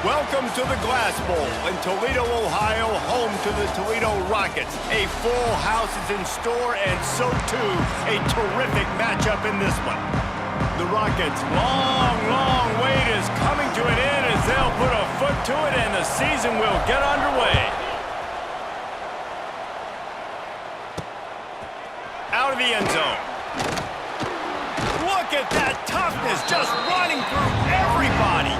Welcome to the Glass Bowl in Toledo, Ohio, home to the Toledo Rockets. A full house is in store, and so too a terrific matchup in this one. The Rockets' long wait is coming to an end as they'll put a foot to it, and the season will get underway. Out of the end zone. Look at that toughness, just running through everybody.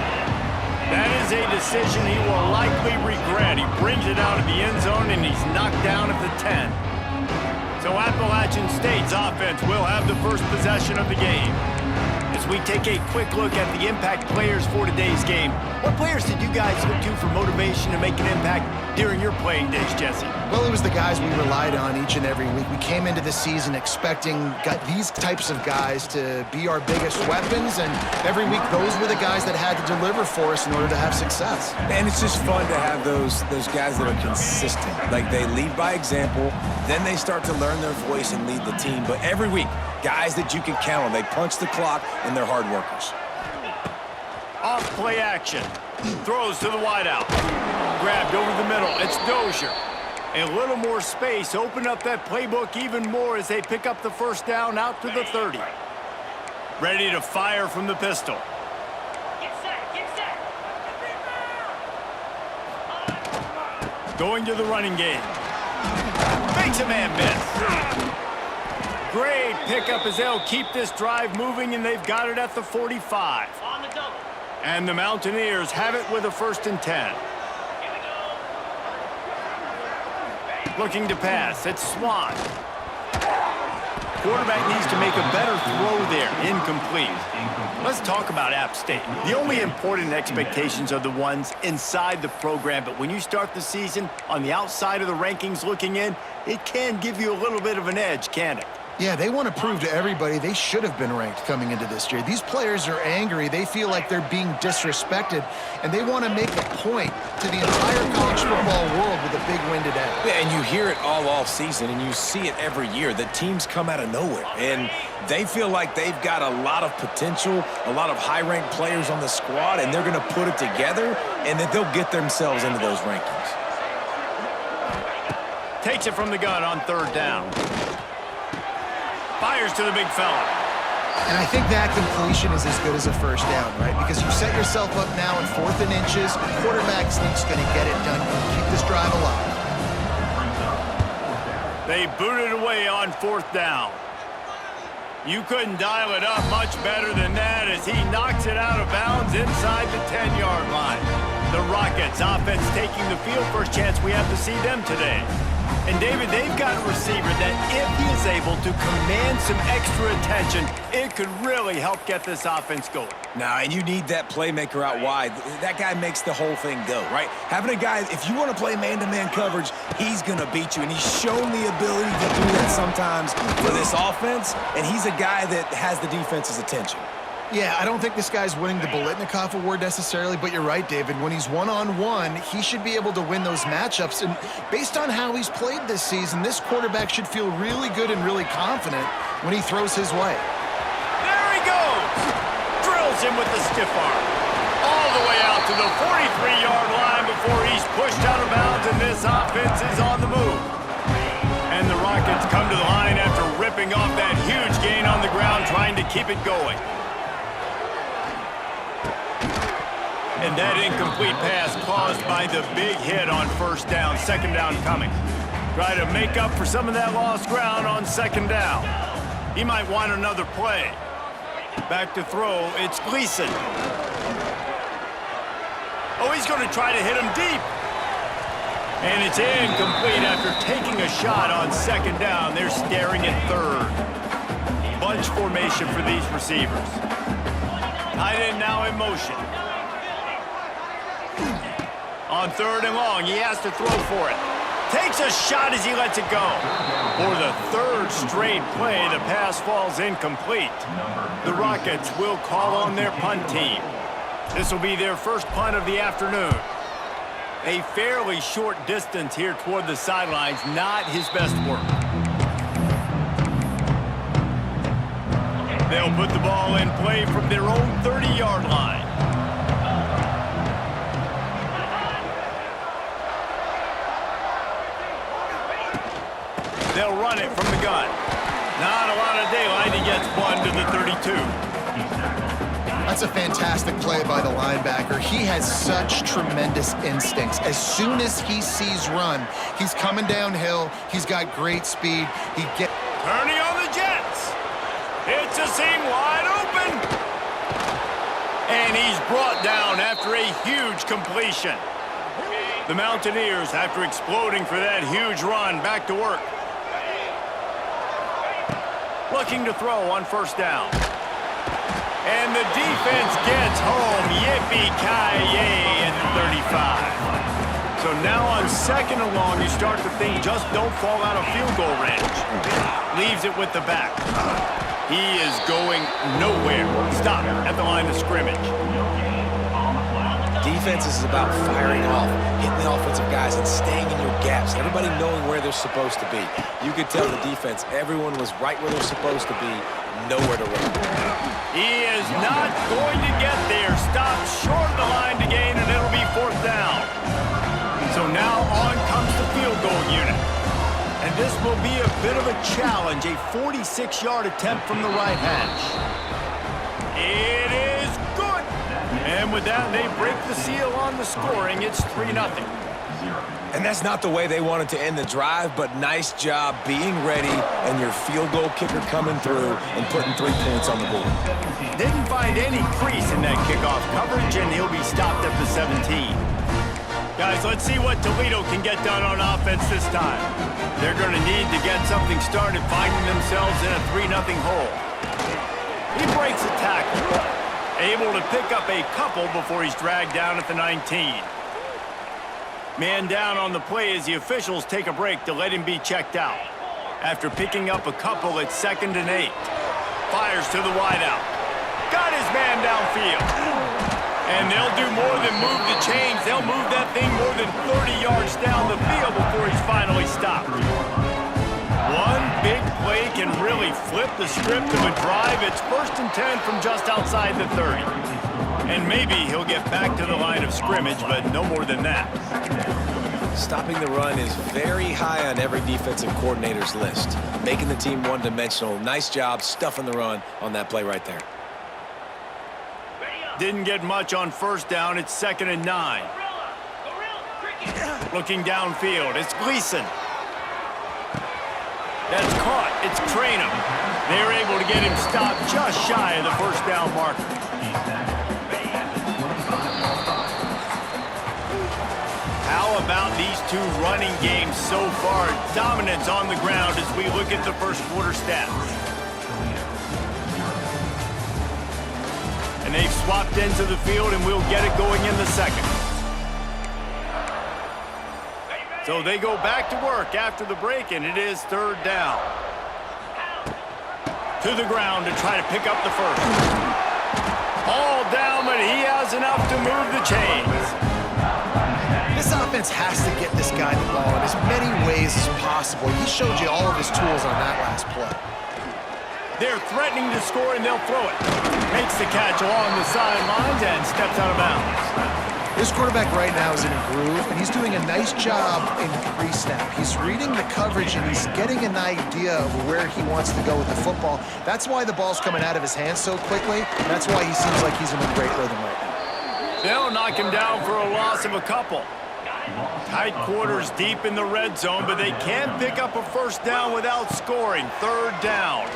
That is a decision he will likely regret. He brings it out of the end zone, and he's knocked down at the 10. So Appalachian State's offense will have the first possession of the game. As we take a quick look at the impact players for today's game, what players did you guys look to for motivation to make an impact during your playing days, Jesse? Well, it was the guys we relied on each and every week. We came into the season expecting these types of guys to be our biggest weapons, and every week those were the guys that had to deliver for us in order to have success. And it's just fun to have those guys that are consistent. Like, they lead by example, then they start to learn their voice and lead the team. But every week, guys that you can count on. They punch the clock, and they're hard workers. Off play action. Throws to the wideout. Grabbed over the middle. It's Dozier. A little more space. Open up that playbook even more as they pick up the first down out to the 30. Ready to fire from the pistol. Get set. Going to the running game. Makes a man miss. Great pickup as they'll keep this drive moving, and they've got it at the 45. On the double. And the Mountaineers have it with a 1st and 10. Here we go. Looking to pass. It's Swan. Quarterback needs to make a better throw there. Incomplete. Let's talk about App State. The only important expectations are the ones inside the program, but when you start the season on the outside of the rankings looking in, it can give you a little bit of an edge, can't it? Yeah, they want to prove to everybody they should have been ranked coming into this year. These players are angry. They feel like they're being disrespected, and they want to make a point to the entire college football world with a big win today. Yeah, and you hear it all season, and you see it every year. The teams come out of nowhere, and they feel like they've got a lot of potential, a lot of high-ranked players on the squad, and they're going to put it together, and that they'll get themselves into those rankings. Takes it from the gun on 3rd down. Fires to the big fella. And I think that completion is as good as a first down, right? Because you set yourself up now in 4th and inches. Quarterback sneak's going to get it done. Keep this drive alive. They boot it away on 4th down. You couldn't dial it up much better than that as he knocks it out of bounds inside the 10-yard line. The Rockets offense taking the field. First chance we have to see them today. And, David, they've got a receiver that if he is able to command some extra attention, it could really help get this offense going. Now, and you need that playmaker out wide. That guy makes the whole thing go, right? Having a guy, if you want to play man-to-man coverage, he's going to beat you. And he's shown the ability to do that sometimes for this offense, and he's a guy that has the defense's attention. Yeah, I don't think this guy's winning the Biletnikoff Award necessarily, but you're right, David. When he's one-on-one, he should be able to win those matchups. And based on how he's played this season, this quarterback should feel really good and really confident when he throws his way. There he goes! Drills him with the stiff arm. All the way out to the 43-yard line before he's pushed out of bounds, and this offense is on the move. And the Rockets come to the line after ripping off that huge gain on the ground, trying to keep it going. And that incomplete pass caused by the big hit on 1st down. 2nd down coming. Try to make up for some of that lost ground on 2nd down. He might want another play. Back to throw. It's Gleason. Oh, he's going to try to hit him deep. And it's incomplete after taking a shot on 2nd down. They're staring at 3rd. Bunch formation for these receivers. Tight end now in motion. On 3rd and long, he has to throw for it. Takes a shot as he lets it go. For the 3rd straight play, the pass falls incomplete. The Rockets will call on their punt team. This will be their first punt of the afternoon. A fairly short distance here toward the sidelines, not his best work. They'll put the ball in play from their own 30-yard line. the 32. That's a fantastic play by the linebacker. He has such tremendous instincts. As soon as he sees run, he's coming downhill. He's got great speed. Turning on the Jets. It's a seam wide open. And he's brought down after a huge completion. The Mountaineers, after exploding for that huge run, back to work. Looking to throw on first down. And the defense gets home. Yippee-ki-yay at the 35. So now on second and long, you start to think just don't fall out of field goal range. Leaves it with the back. He is going nowhere. Stop at the line of scrimmage. Defense is about firing off, hitting the offensive guys, and staying in your gaps. Everybody knowing where they're supposed to be. You could tell the defense, everyone was right where they're supposed to be, nowhere to run. He is not going to get there. Stopped short of the line to gain, and it'll be fourth down. So now on comes the field goal unit. And this will be a bit of a challenge, a 46-yard attempt from the right hash. It is good. And with that, they break the seal on the scoring. It's 3-0. And that's not the way they wanted to end the drive, but nice job being ready and your field goal kicker coming through and putting 3 points on the board. Didn't find any crease in that kickoff coverage, and he'll be stopped at the 17. Guys, let's see what Toledo can get done on offense this time. They're going to need to get something started, finding themselves in a 3-0 hole. He breaks a tackle, able to pick up a couple before he's dragged down at the 19. Man down on the play as the officials take a break to let him be checked out. After picking up a couple at 2nd and 8. Fires to the wideout. Got his man downfield. And they'll do more than move the chains. They'll move that thing more than 30 yards down the field before he's finally stopped. One big play can really flip the script of a drive. It's 1st and 10 from just outside the 30. And maybe he'll get back to the line of scrimmage, but no more than that. Stopping the run is very high on every defensive coordinator's list. Making the team one-dimensional. Nice job stuffing the run on that play right there. Didn't get much on first down. It's 2nd and 9. Looking downfield. It's Gleason. That's caught. It's Traynham. They're able to get him stopped just shy of the first down marker. How about these two running games so far? Dominance on the ground as we look at the first quarter stats. And they've swapped into the field, and we'll get it going in the second. So they go back to work after the break, and it is 3rd down. To the ground to try to pick up the first. All down, but he has enough to move the chains. This offense has to get this guy the ball in as many ways as possible. He showed you all of his tools on that last play. They're threatening to score, and they'll throw it. Makes the catch along the sidelines and steps out of bounds. This quarterback right now is in a groove, and he's doing a nice job in pre-snap. He's reading the coverage, and he's getting an idea of where he wants to go with the football. That's why the ball's coming out of his hands so quickly, and that's why he seems like he's in a great rhythm right now. They'll knock him down for a loss of a couple. Tight quarters deep in the red zone, but they can pick up a first down without scoring. 3rd down.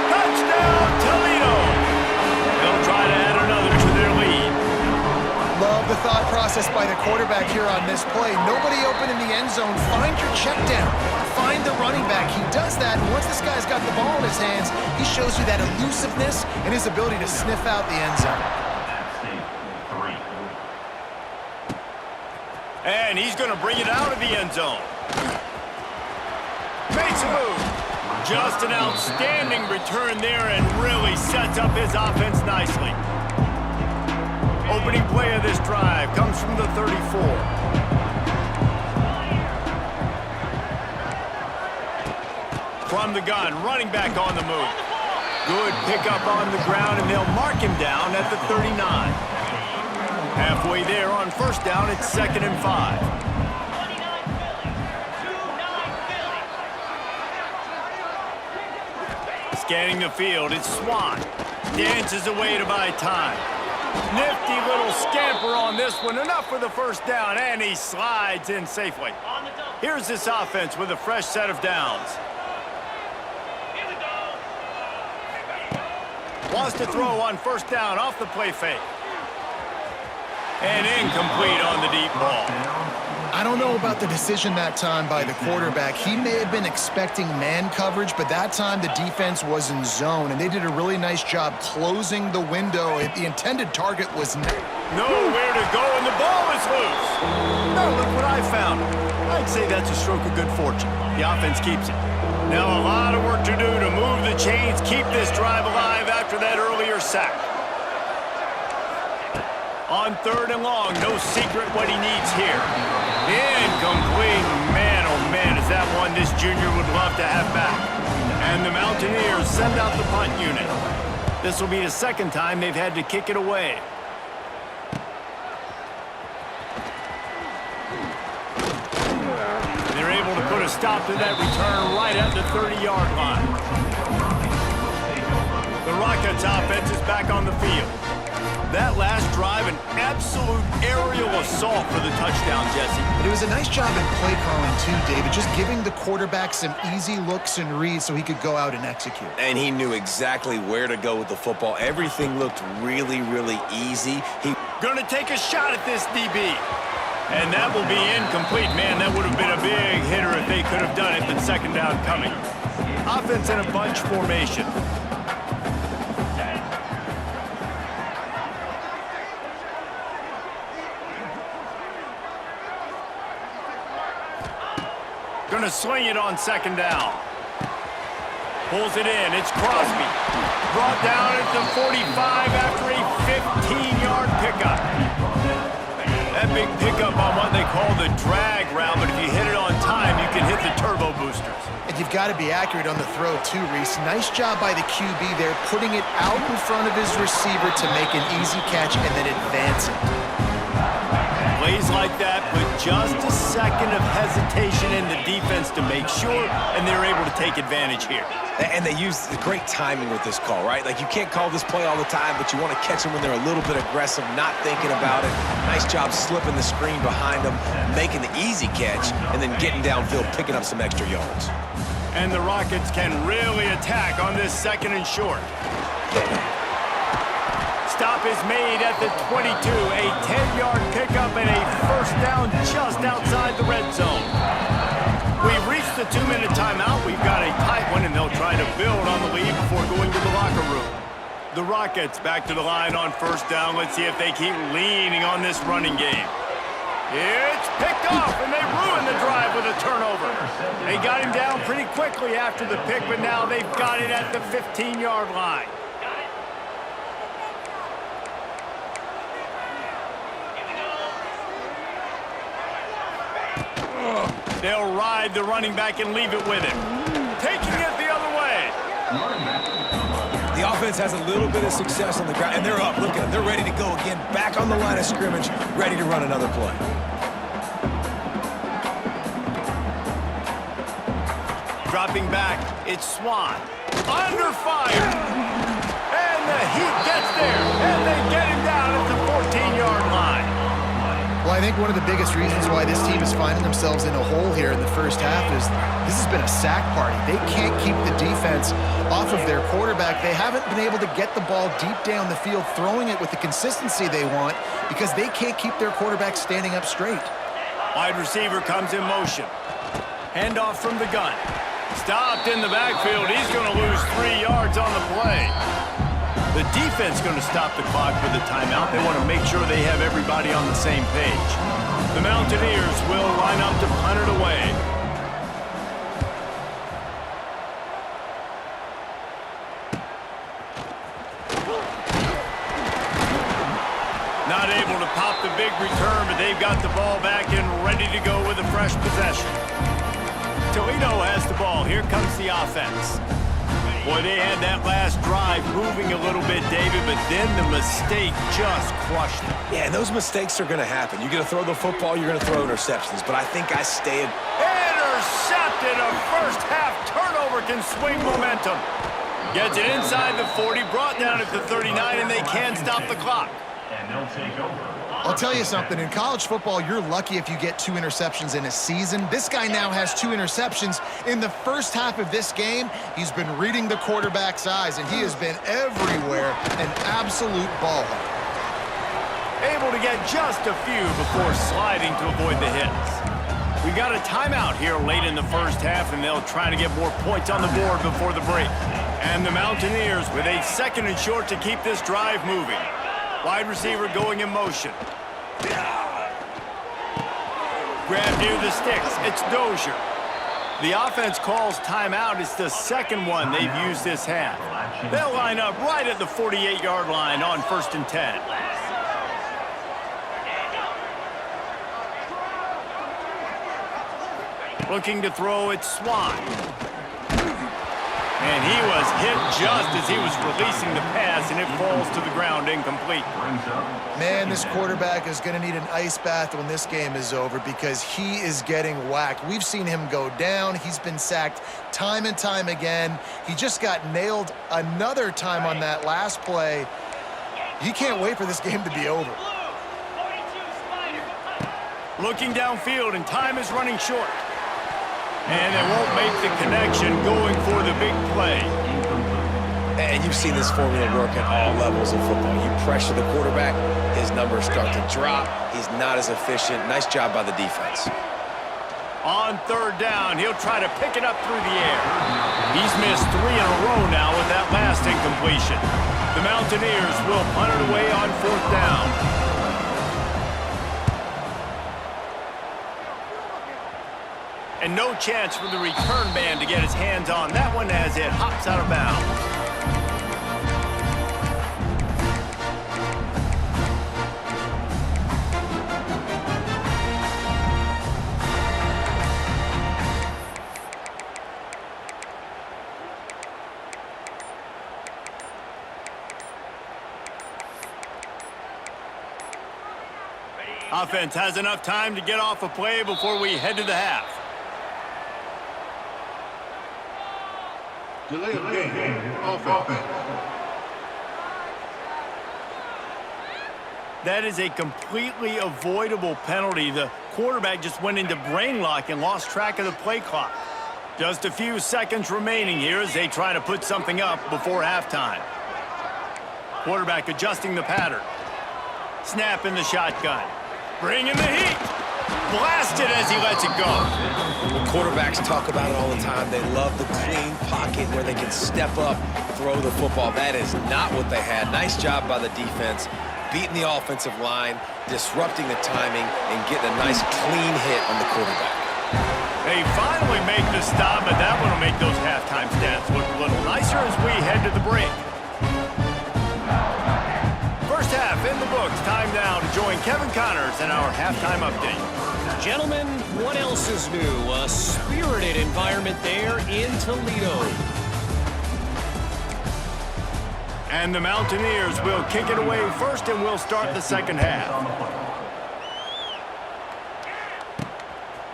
Touchdown, Toledo! They'll try to add another to their lead. Love the thought process by the quarterback here on this play. Nobody open in the end zone. Find your check down. Find the running back. He does that, and once this guy's got the ball in his hands, he shows you that elusiveness and his ability to sniff out the end zone. And he's going to bring it out of the end zone. Makes a move. Just an outstanding return there and really sets up his offense nicely. Opening play of this drive comes from the 34. From the gun, running back on the move. Good pickup on the ground, and they'll mark him down at the 39. Halfway there on first down, it's 2nd and 5. Scanning the field, it's Swan. Dances away to buy time. Nifty little scamper on this one. Enough for the first down, and he slides in safely. On the double. Here's this offense with a fresh set of downs. Here we go. Wants to throw on first down off the play fake. And incomplete on the deep ball. I don't know about the decision that time by the quarterback. He may have been expecting man coverage, but that time the defense was in zone, and they did a really nice job closing the window. The intended target was nowhere to go, and the ball is loose. Now look what I found. I'd say that's a stroke of good fortune. The offense keeps it. Now a lot of work to do to move the chains, keep this drive alive after that earlier sack. On 3rd and long, no secret what he needs here. Incomplete. Man, oh man, is that one this junior would love to have back. And the Mountaineers send out the punt unit. This will be the second time they've had to kick it away. They're able to put a stop to that return right at the 30-yard line. The Rockets offense is back on the field. That last drive, an absolute aerial assault for the touchdown, Jesse. But it was a nice job at play calling too, David, just giving the quarterback some easy looks and reads so he could go out and execute. And he knew exactly where to go with the football. Everything looked really, really easy. Gonna take a shot at this DB. And that will be incomplete. Man, that would have been a big hitter if they could have done it, but second down coming. Offense in a bunch formation. Gonna swing it on second down. Pulls it in. It's Crosby. Brought down at the 45 after a 15-yard pickup. That big pickup on what they call the drag route, but if you hit it on time, you can hit the turbo boosters. And you've got to be accurate on the throw too, Reese. Nice job by the QB there, putting it out in front of his receiver to make an easy catch and then advance it. Plays like that, but just a second of hesitation in the defense to make sure, and they're able to take advantage here. And they use the great timing with this call, right? Like, you can't call this play all the time, but you want to catch them when they're a little bit aggressive, not thinking about it. Nice job slipping the screen behind them, making the easy catch, and then getting downfield, picking up some extra yards. And the Rockets can really attack on this 2nd and short. Stop is made at the 22, a 10-yard pickup and a first down just outside the red zone. We've reached the 2-minute timeout. We've got a tight one, and they'll try to build on the lead before going to the locker room. The Rockets back to the line on first down. Let's see if they keep leaning on this running game. It's picked off, and they ruined the drive with a turnover. They got him down pretty quickly after the pick, but now they've got it at the 15-yard line. They'll ride the running back and leave it with him. Taking it the other way. The offense has a little bit of success on the ground, and they're up. Look at them. They're ready to go again. Back on the line of scrimmage, ready to run another play. Dropping back, it's Swan. Under fire. And the heat gets there. And they get him down at the 14-yard line. Well, I think one of the biggest reasons why this team is finding themselves in a hole here in the first half is this has been a sack party. They can't keep the defense off of their quarterback. They haven't been able to get the ball deep down the field, throwing it with the consistency they want because they can't keep their quarterback standing up straight. Wide receiver comes in motion. Handoff from the gun. Stopped in the backfield. He's going to lose 3 yards on the play. The defense going to stop the clock with a timeout. They want to make sure they have everybody on the same page. The Mountaineers will line up to punt it away. Not able to pop the big return, but they've got the ball back and ready to go with a fresh possession. Toledo has the ball. Here comes the offense. Boy, they had that last drive moving a little bit, David, but then the mistake just crushed it. Yeah, and those mistakes are going to happen. You're going to throw the football, you're going to throw interceptions, but I think I stayed. Intercepted! A first-half turnover can swing momentum. Gets it inside the 40, brought down at the 39, and they can't stop the clock. And they'll take over. I'll tell you something, in college football, you're lucky if you get 2 interceptions in a season. This guy now has 2 interceptions. In the first half of this game, he's been reading the quarterback's eyes, and he has been everywhere, an absolute ball hawk. Able to get just a few before sliding to avoid the hits. We got a timeout here late in the first half, and they'll try to get more points on the board before the break. And the Mountaineers with a 2nd and short to keep this drive moving. Wide receiver going in motion. Grab near the sticks. It's Dozier. The offense calls timeout. It's the 2nd one they've used this half. They'll line up right at the 48-yard line on 1st and 10. Looking to throw, it's Swan. And he was hit just as he was releasing the pass, and it falls to the ground incomplete. Man, this quarterback is going to need an ice bath when this game is over because he is getting whacked. We've seen him go down. He's been sacked time and time again. He just got nailed another time on that last play. He can't wait for this game to be over. Looking downfield, and time is running short. And they won't make the connection going for the big play. And you've seen this formula work at all levels of football. You pressure the quarterback, his numbers start to drop. He's not as efficient. Nice job by the defense. On 3rd down, he'll try to pick it up through the air. He's missed 3 in a row now with that last incompletion. The Mountaineers will punt it away on 4th down. And no chance for the return man to get his hands on that one as it hops out of bounds. Offense has enough time to get off a play before we head to the half. Delay of game, offense. That is a completely avoidable penalty. The quarterback just went into brain lock and lost track of the play clock. Just a few seconds remaining here as they try to put something up before halftime. Quarterback adjusting the pattern. Snap in the shotgun. Bring in the heat. Blasted as he lets it go. Well, quarterbacks talk about it all the time. They love the clean pocket where they can step up, throw the football. That is not what they had. Nice job by the defense, beating the offensive line, disrupting the timing, and getting a nice clean hit on the quarterback. They finally make the stop, but that one will make those halftime stats look a little nicer as we head to the break. First half in the books. Time now to join Kevin Connors in our halftime update. Gentlemen, what else is new? A spirited environment there in Toledo. And the Mountaineers will kick it away first, and we'll start the 2nd half.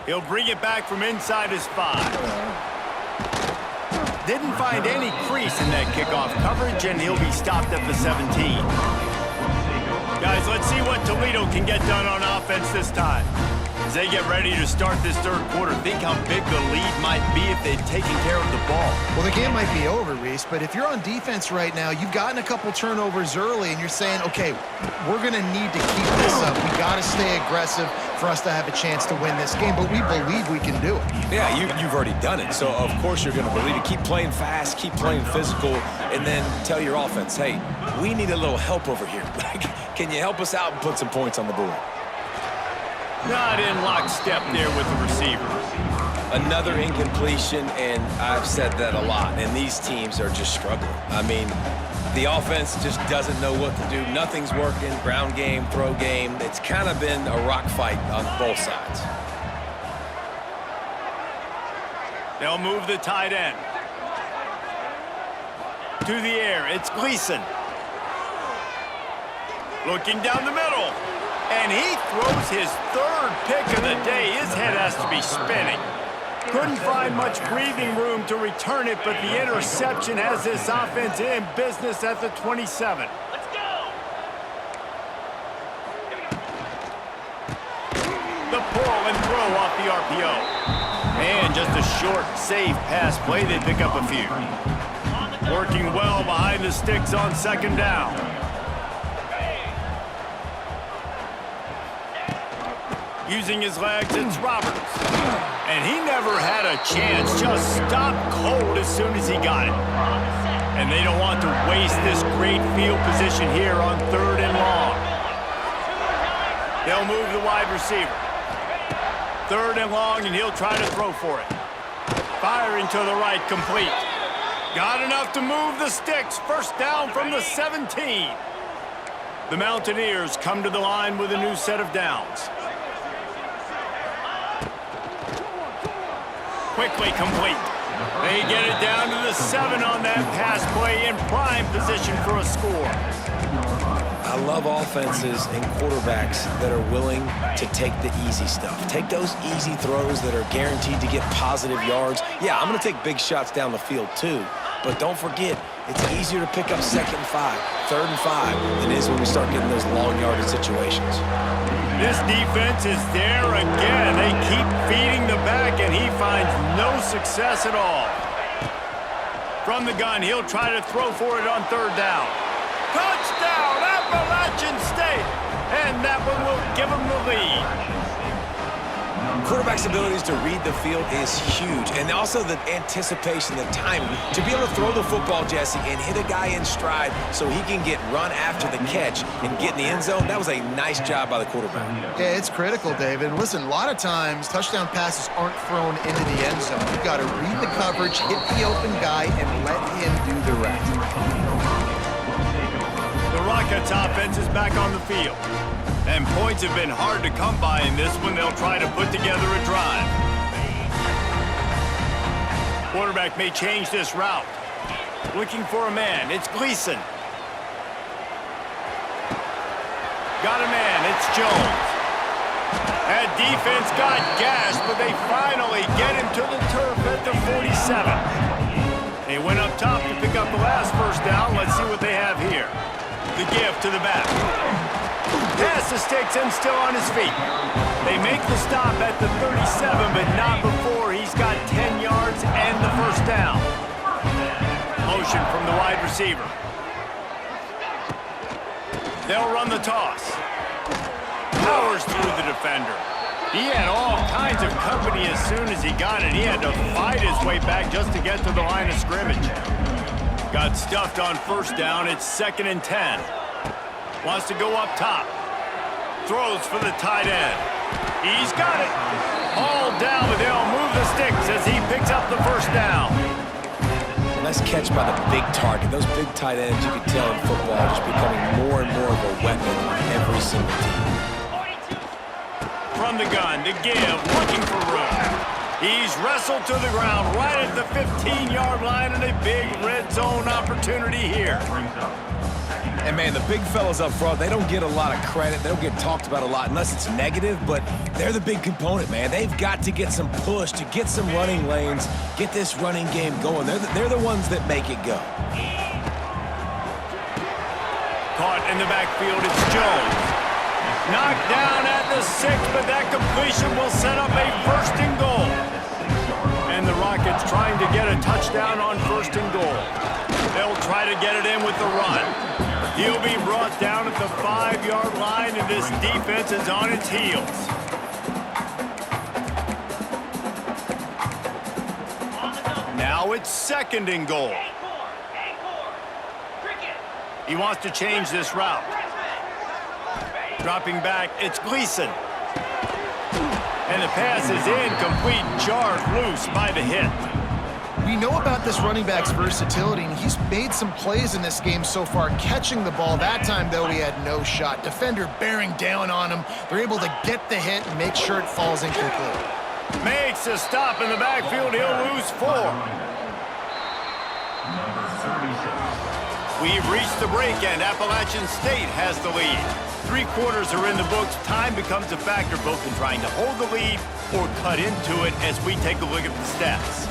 He'll bring it back from inside his 5. Didn't find any crease in that kickoff coverage, and he'll be stopped at the 17. Guys, let's see what Toledo can get done on offense this time. As they get ready to start this 3rd quarter, think how big the lead might be if they'd taken care of the ball. Well, the game might be over, Reese, but if you're on defense right now, you've gotten a couple turnovers early, and you're saying, okay, we're going to need to keep this up. We got to stay aggressive for us to have a chance to win this game, but we believe we can do it. Yeah, you've already done it, so of course you're going to believe it. Keep playing fast, keep playing physical, and then tell your offense, hey, we need a little help over here. Can you help us out and put some points on the board? Not in lockstep there with the receiver. Another incompletion, and I've said that a lot, and these teams are just struggling. I mean, the offense just doesn't know what to do. Nothing's working, ground game, throw game. It's kind of been a rock fight on both sides. They'll move the tight end. To the air, it's Gleason. Looking down the middle. And he throws his 3rd pick of the day. His head has to be spinning. Couldn't find much breathing room to return it, but the interception has this offense in business at the 27. Let's go. The pull and throw off the RPO. And just a short, safe pass play. They pick up a few. Working well behind the sticks on second down. Using his legs, it's Roberts. And he never had a chance. Just stopped cold as soon as he got it. And they don't want to waste this great field position here on 3rd and long. They'll move the wide receiver. 3rd and long, and he'll try to throw for it. Firing to the right, complete. Got enough to move the sticks. First down from the 17. The Mountaineers come to the line with a new set of downs. Quickly complete. They get it down to the 7 on that pass play in prime position for a score. I love offenses and quarterbacks that are willing to take the easy stuff. Take those easy throws that are guaranteed to get positive yards. Yeah, I'm going to take big shots down the field too, but don't forget, it's easier to pick up 2nd and 5, 3rd and 5 than it is when we start getting those long yardage situations. This defense is there again. They keep feeding the back, and he finds no success at all. From the gun, he'll try to throw for it on 3rd down. Touchdown, Appalachian State! And that one will give them the lead. Quarterback's abilities to read the field is huge, and also the anticipation, the timing. To be able to throw the football, Jesse, and hit a guy in stride so he can get run after the catch and get in the end zone, that was a nice job by the quarterback. Yeah, it's critical, David. And listen, a lot of times, touchdown passes aren't thrown into the end zone. You've got to read the coverage, hit the open guy, and let him do the rest. The Rockets offense is back on the field. And points have been hard to come by in this one. They'll try to put together a drive. Quarterback may change this route. Looking for a man. It's Gleason. Got a man. It's Jones. That defense got gashed, but they finally get him to the turf at the 47. They went up top to pick up the last first down. Let's see what they have here. The give to the back. Pass the sticks and still on his feet. They make the stop at the 37, but not before he's got 10 yards and the first down. Motion from the wide receiver. They'll run the toss. Powers through the defender. He had all kinds of company as soon as he got it. He had to fight his way back just to get to the line of scrimmage. Got stuffed on first down. It's 2nd and 10. Wants to go up top. Throws for the tight end. He's got it. All down, but they'll move the sticks as he picks up the first down. Nice catch by the big target. Those big tight ends, you can tell in football, are just becoming more and more of a weapon on every single team. From the gun, to give, looking for room. He's wrestled to the ground right at the 15-yard line, and a big red zone opportunity here. And, man, the big fellas up front, they don't get a lot of credit. They don't get talked about a lot unless it's negative, but they're the big component, man. They've got to get some push, to get some running lanes, get this running game going. They're the ones that make it go. Caught in the backfield, it's Jones. Knocked down at the 6, but that completion will set up a 1st and goal. And the Rockets trying to get a touchdown on 1st and goal. They'll try to get it in with the run. He'll be brought down at the 5-yard line, and this defense is on its heels. Now it's 2nd and goal. He wants to change this route. Dropping back, it's Gleason. And the pass is incomplete, jarred loose by the hit. We know about this running back's versatility, and he's made some plays in this game so far, catching the ball. That time, though, he had no shot. Defender bearing down on him. They're able to get the hit and make sure it falls incomplete. Makes a stop in the backfield. He'll lose 4. We've reached the break, and Appalachian State has the lead. 3 quarters are in the books. Time becomes a factor both in trying to hold the lead or cut into it as we take a look at the stats.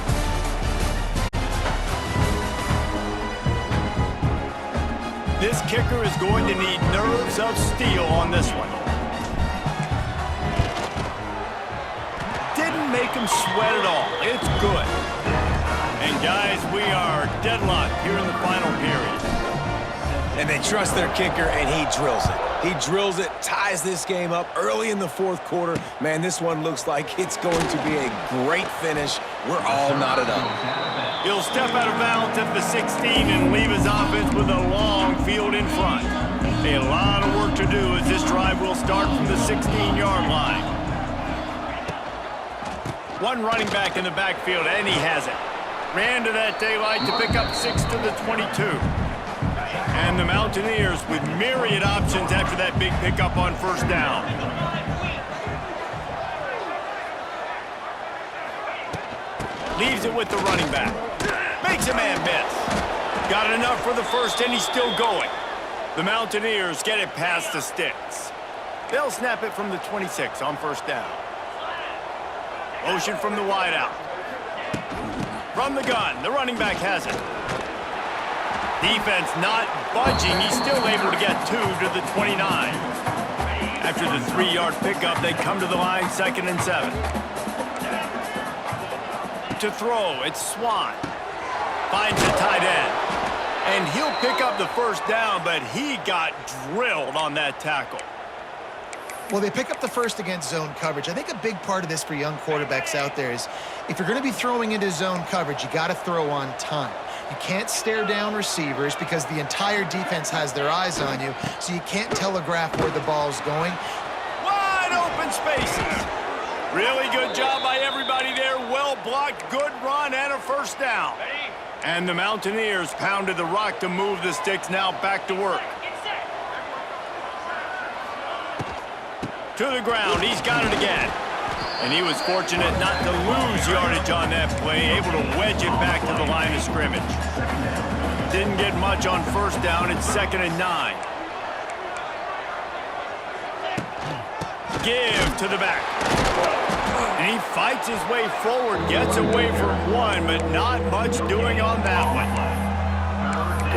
This kicker is going to need nerves of steel on this one. Didn't make him sweat at all. It's good. And guys, we are deadlocked here in the final period. And they trust their kicker, and he drills it. He drills it, ties this game up early in the 4th quarter. Man, this one looks like it's going to be a great finish. We're all knotted up. He'll step out of bounds at the 16 and leave his offense with a long field in front. A lot of work to do as this drive will start from the 16-yard line. One running back in the backfield, and he has it. Ran to that daylight to pick up 6 to the 22. And the Mountaineers with myriad options after that big pickup on first down. Leaves it with the running back. Makes a man miss. Got enough for the first, and he's still going. The Mountaineers get it past the sticks. They'll snap it from the 26 on first down. Motion from the wideout. From the gun, the running back has it. Defense not budging. He's still able to get 2 to the 29. After the 3-yard pickup, they come to the line, 2nd and 7. To throw, it's Swan. Finds the tight end. And he'll pick up the first down, but he got drilled on that tackle. Well, they pick up the first against zone coverage. I think a big part of this for young quarterbacks out there is if you're going to be throwing into zone coverage, you got to throw on time. You can't stare down receivers because the entire defense has their eyes on you, so you can't telegraph where the ball's going. Wide open spaces. Really good job by everybody there. Well blocked, good run, and a first down. And the Mountaineers pounded the rock to move the sticks. Now back to work. To the ground, he's got it again. And he was fortunate not to lose yardage on that play, able to wedge it back to the line of scrimmage. Didn't get much on first down, it's 2nd and 9. Give to the back. And he fights his way forward, gets away from one, but not much doing on that one.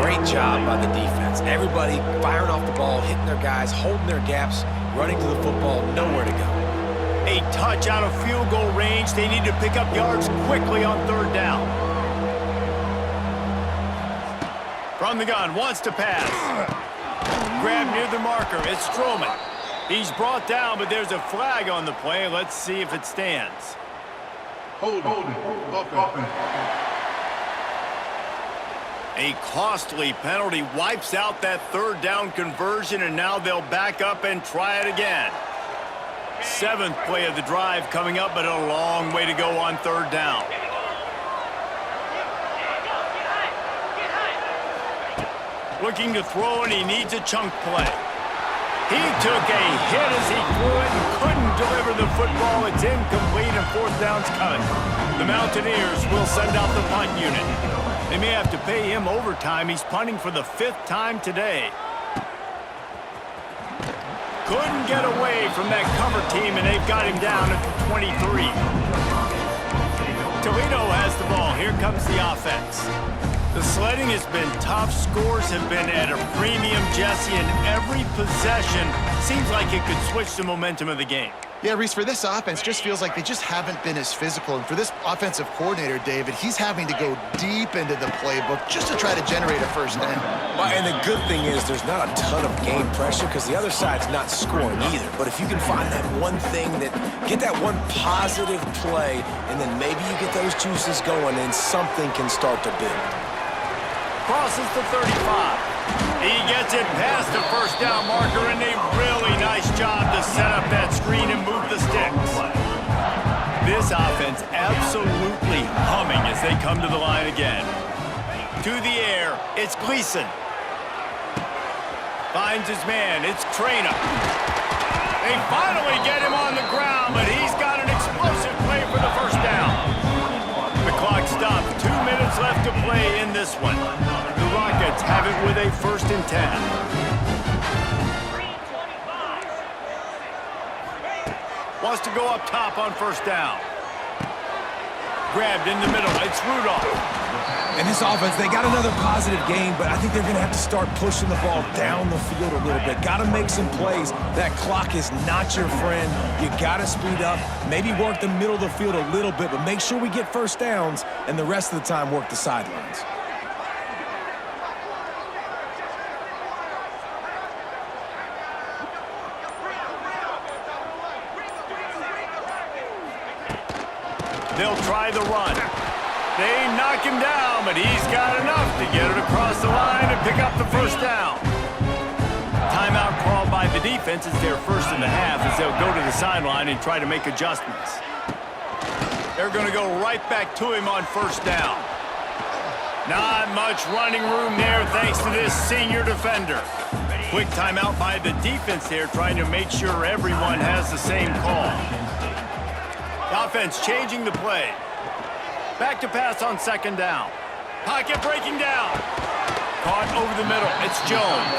Great job by the defense. Everybody firing off the ball, hitting their guys, holding their gaps, running to the football, nowhere to go. A touch out of field goal range. They need to pick up yards quickly on 3rd down. From the gun, wants to pass. Grab near the marker, it's Stroman. He's brought down, but there's a flag on the play. Let's see if it stands. Hold offense. A costly penalty wipes out that 3rd down conversion, and now they'll back up and try it again. 7th play of the drive coming up, but a long way to go on 3rd down. Looking to throw, and he needs a chunk play. He took a hit as he threw it and couldn't deliver the football. It's incomplete, and 4th down's coming. The Mountaineers will send out the punt unit. They may have to pay him overtime. He's punting for the 5th time today. Couldn't get away from that cover team, and they've got him down at the 23. Toledo has the ball. Here comes the offense. The sledding has been tough. Scores have been at a premium, Jesse, and every possession seems like it could switch the momentum of the game. Yeah, Reese, for this offense, just feels like they just haven't been as physical. And for this offensive coordinator, David, he's having to go deep into the playbook just to try to generate a first down. Well, and the good thing is there's not a ton of game pressure because the other side's not scoring either. But if you can find that one thing, get that one positive play, and then maybe you get those juices going and something can start to build. Crosses the 35. He gets it past the first down marker, and a really nice job to set up that screen and move the sticks. This offense absolutely humming as they come to the line again. To the air, it's Gleason. Finds his man, it's Traina. They finally get him on the ground, but he's got an explosive play for the first down. The clock stops, 2 minutes left to play in this one. The Rockets have it with a 1st and 10. Wants to go up top on first down. Grabbed in the middle. It's Rudolph. And this offense, they got another positive game, but I think they're going to have to start pushing the ball down the field a little bit. Got to make some plays. That clock is not your friend. You got to speed up, maybe work the middle of the field a little bit, but make sure we get first downs, and the rest of the time work the sidelines. They'll try the run. They knock him down, but he's got enough to get it across the line and pick up the first down. Timeout called by the defense. It's their first in the half as they'll go to the sideline and try to make adjustments. They're going to go right back to him on first down. Not much running room there thanks to this senior defender. Quick timeout by the defense there, trying to make sure everyone has the same call. The offense changing the play. Back to pass on second down. Pocket breaking down. Caught over the middle. It's Jones.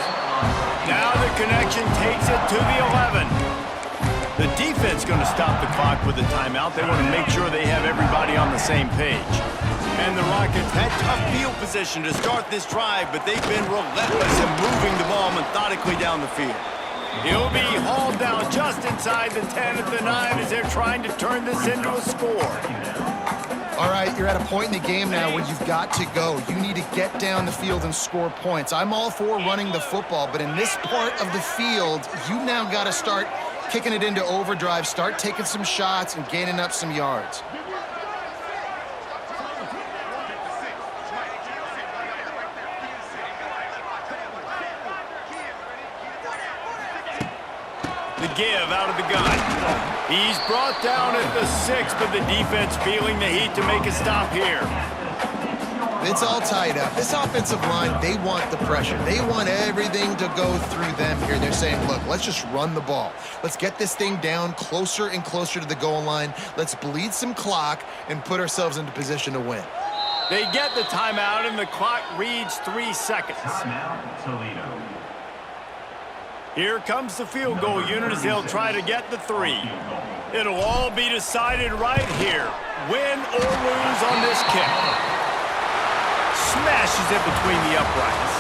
Now the connection takes it to the 11. The defense going to stop the clock with a timeout. They want to make sure they have everybody on the same page. And the Rockets had tough field position to start this drive, but they've been relentless in moving the ball methodically down the field. He'll be hauled down just inside the 10 at the 9 as they're trying to turn this into a score. All right, you're at a point in the game now where you've got to go. You need to get down the field and score points. I'm all for running the football, but in this part of the field, you now got to start kicking it into overdrive, start taking some shots and gaining up some yards. The give out of the gun. He's brought down at the 6, but the defense feeling the heat to make a stop here. It's all tied up. This offensive line, they want the pressure. They want everything to go through them here. They're saying, look, let's just run the ball. Let's get this thing down closer and closer to the goal line. Let's bleed some clock and put ourselves into position to win. They get the timeout, and the clock reads 3 seconds. Toledo. Here comes the field goal unit as they'll try to get the 3. It'll all be decided right here. Win or lose on this kick. Smashes it between the uprights.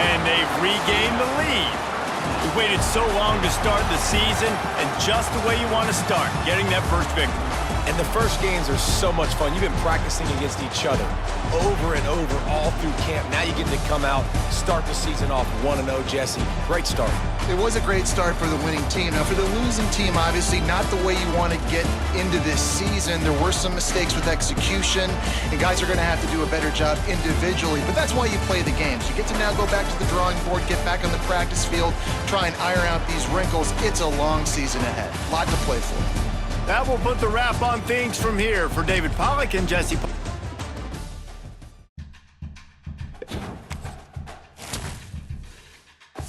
And they've regained the lead. We waited so long to start the season, and just the way you want to start, getting that first victory. And the first games are so much fun. You've been practicing against each other over and over all through camp. Now you get to come out, start the season off 1-0, Jesse. Great start. It was a great start for the winning team. Now, for the losing team, obviously not the way you want to get into this season. There were some mistakes with execution, and guys are going to have to do a better job individually. But that's why you play the games. You get to now go back to the drawing board, get back on the practice field, try and iron out these wrinkles. It's a long season ahead. A lot to play for. That will put the wrap on things from here. For David Pollack and Jesse